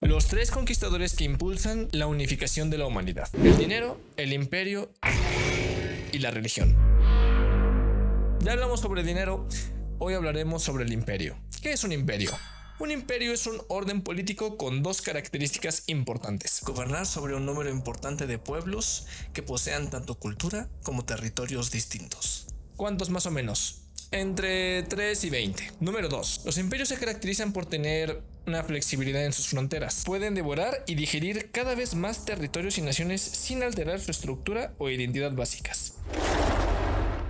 Los tres conquistadores que impulsan la unificación de la humanidad: el dinero, el imperio y la religión. Ya hablamos sobre el dinero, hoy hablaremos sobre el imperio. ¿Qué es un imperio? Un imperio es un orden político con dos características importantes: gobernar sobre un número importante de pueblos que posean tanto cultura como territorios distintos. ¿Cuántos más o menos? Entre 3 y 20. Número 2. Los imperios se caracterizan por tener una flexibilidad en sus fronteras. Pueden devorar y digerir cada vez más territorios y naciones sin alterar su estructura o identidad básicas.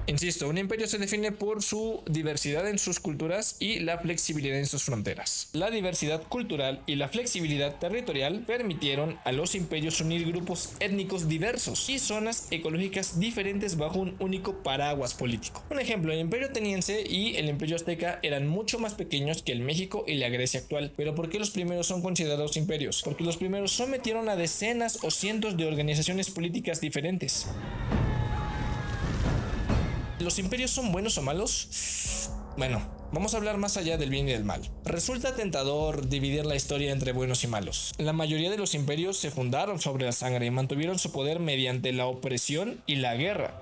Insisto, un imperio se define por su diversidad en sus culturas y la flexibilidad en sus fronteras. La diversidad cultural y la flexibilidad territorial permitieron a los imperios unir grupos étnicos diversos y zonas ecológicas diferentes bajo un único paraguas político. Un ejemplo: el imperio ateniense y el imperio azteca eran mucho más pequeños que el México y la Grecia actual. ¿Pero por qué los primeros son considerados imperios? Porque los primeros sometieron a decenas o cientos de organizaciones políticas diferentes. ¿Los imperios son buenos o malos? Bueno, vamos a hablar más allá del bien y del mal. Resulta tentador dividir la historia entre buenos y malos. La mayoría de los imperios se fundaron sobre la sangre y mantuvieron su poder mediante la opresión y la guerra.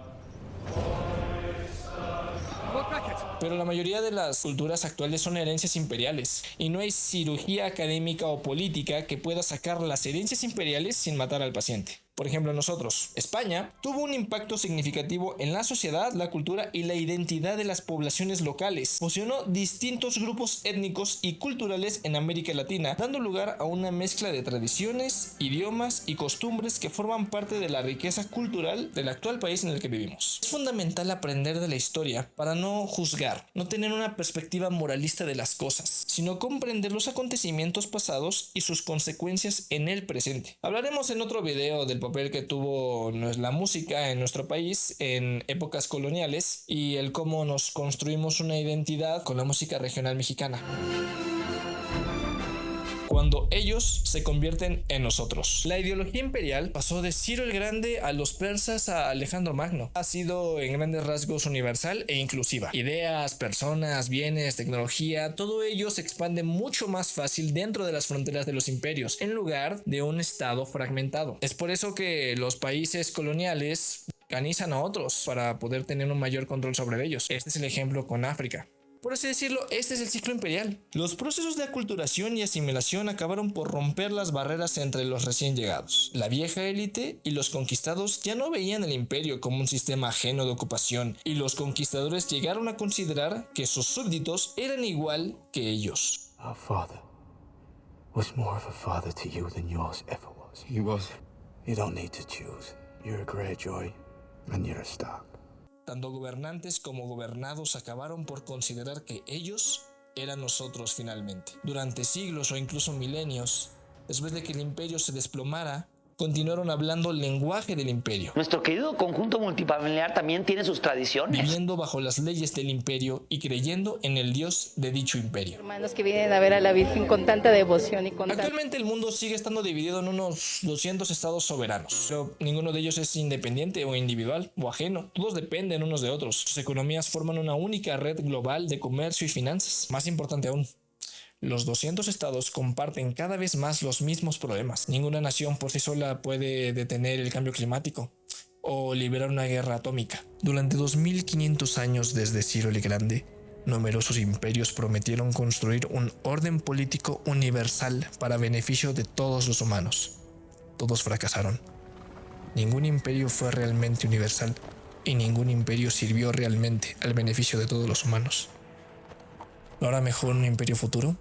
Pero la mayoría de las culturas actuales son herencias imperiales, y no hay cirugía académica o política que pueda sacar las herencias imperiales sin matar al paciente. Por ejemplo, nosotros, España, tuvo un impacto significativo en la sociedad, la cultura y la identidad de las poblaciones locales. Fusionó distintos grupos étnicos y culturales en América Latina, dando lugar a una mezcla de tradiciones, idiomas y costumbres que forman parte de la riqueza cultural del actual país en el que vivimos. Es fundamental aprender de la historia para no juzgar, no tener una perspectiva moralista de las cosas, sino comprender los acontecimientos pasados y sus consecuencias en el presente. Hablaremos en otro video del papel que tuvo la música en nuestro país en épocas coloniales y el cómo nos construimos una identidad con la música regional mexicana, cuando ellos se convierten en nosotros. La ideología imperial pasó de Ciro el Grande a los persas a Alejandro Magno. Ha sido en grandes rasgos universal e inclusiva. Ideas, personas, bienes, tecnología, todo ello se expande mucho más fácil dentro de las fronteras de los imperios, en lugar de un estado fragmentado. Es por eso que los países coloniales organizan a otros para poder tener un mayor control sobre ellos. Este es el ejemplo con África. Por así decirlo, este es el ciclo imperial. Los procesos de aculturación y asimilación acabaron por romper las barreras entre los recién llegados. La vieja élite y los conquistados ya no veían el imperio como un sistema ajeno de ocupación, y los conquistadores llegaron a considerar que sus súbditos eran igual que ellos. Our father was more of a father to you than yours ever was. He was. You don't need to choose. You're a Greyjoy and you're a Stark. Tanto gobernantes como gobernados acabaron por considerar que ellos eran nosotros finalmente. Durante siglos o incluso milenios, después de que el imperio se desplomara, continuaron hablando el lenguaje del imperio. Nuestro querido conjunto multifamiliar también tiene sus tradiciones. Viviendo bajo las leyes del imperio y creyendo en el dios de dicho imperio. Hermanos que vienen a ver a la Virgen con tanta devoción y con Actualmente el mundo sigue estando dividido en unos 200 estados soberanos, pero ninguno de ellos es independiente o individual o ajeno. Todos dependen unos de otros. Sus economías forman una única red global de comercio y finanzas. Más importante aún, los 200 estados comparten cada vez más los mismos problemas. Ninguna nación por sí sola puede detener el cambio climático o liberar una guerra atómica. Durante 2500 años desde Ciro el Grande, numerosos imperios prometieron construir un orden político universal para beneficio de todos los humanos. Todos fracasaron. Ningún imperio fue realmente universal y ningún imperio sirvió realmente al beneficio de todos los humanos. ¿No habrá mejor un imperio futuro?